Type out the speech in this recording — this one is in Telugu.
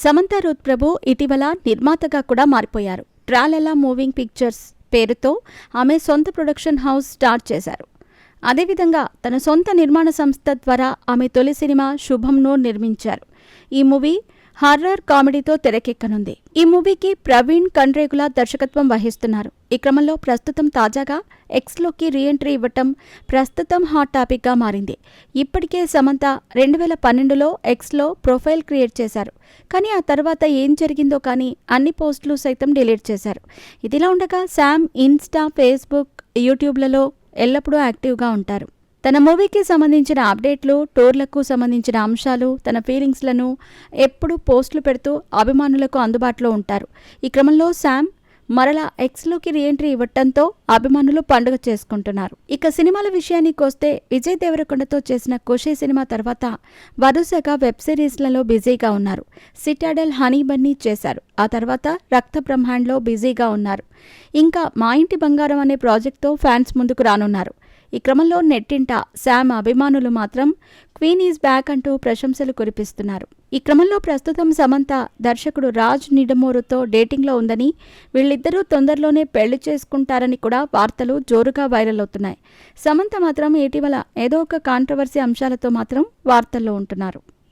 సమంత రూత్ ప్రభు ఇటీవల నిర్మాతగా కూడా మారిపోయారు. ట్రాలెలా మూవింగ్ పిక్చర్స్ పేరుతో ఆమె సొంత ప్రొడక్షన్ హౌస్ స్టార్ట్ చేశారు. అదేవిధంగా తన సొంత నిర్మాణ సంస్థ ద్వారా ఆమె తొలి సినిమా శుభంను నిర్మించారు. ఈ మూవీ హారర్ కామెడీతో తెరకెక్కనుంది. ఈ మూవీకి ప్రవీణ్ కండ్రేగుల దర్శకత్వం వహిస్తున్నారు. ఈ క్రమంలో ప్రస్తుతం తాజాగా ఎక్స్లోకి రీఎంట్రీ ఇవ్వటం ప్రస్తుతం హాట్ టాపిక్గా మారింది. ఇప్పటికే సమంత 2012లో ఎక్స్లో ప్రొఫైల్ క్రియేట్ చేశారు. కానీ ఆ తర్వాత ఏం జరిగిందో కానీ అన్ని పోస్టులు సైతం డిలీట్ చేశారు. ఇదిలా ఉండగా శామ్ ఇన్స్టా, ఫేస్బుక్, యూట్యూబ్లలో ఎల్లప్పుడూ యాక్టివ్గా ఉంటారు. తన మూవీకి సంబంధించిన అప్డేట్లు, టూర్లకు సంబంధించిన అంశాలు, తన ఫీలింగ్స్లను ఎప్పుడూ పోస్టులు పెడుతూ అభిమానులకు అందుబాటులో ఉంటారు. ఈ క్రమంలో శామ్ మరలా ఎక్స్లోకి రీఎంట్రీ ఇవ్వటంతో అభిమానులు పండుగ చేసుకుంటున్నారు. ఇక సినిమాల విషయానికి వస్తే విజయ్ దేవరకొండతో చేసిన ఖుషీ సినిమా తర్వాత వరుసగా వెబ్ సిరీస్లలో బిజీగా ఉన్నారు. సిటాడెల్, హనీ బన్నీ చేశారు. ఆ తర్వాత రక్త బ్రహ్మాండ్లో బిజీగా ఉన్నారు. ఇంకా మా ఇంటి బంగారం అనే ప్రాజెక్ట్తో ఫ్యాన్స్ ముందుకు రానున్నారు. ఈ క్రమంలో నెట్టింట శామ్ అభిమానులు మాత్రం క్వీన్ ఈజ్ బ్యాక్ అంటూ ప్రశంసలు కురిపిస్తున్నారు. ఈ క్రమంలో ప్రస్తుతం సమంత దర్శకుడు రాజ్ నిడమూరుతో డేటింగ్లో ఉందని, వీళ్ళిద్దరూ తొందరలోనే పెళ్లి చేసుకుంటారని కూడా వార్తలు జోరుగా వైరల్ అవుతున్నాయి. సమంత మాత్రం ఇటీవల ఏదో ఒక కాంట్రవర్సీ అంశాలతో మాత్రం వార్తల్లో ఉంటున్నారు.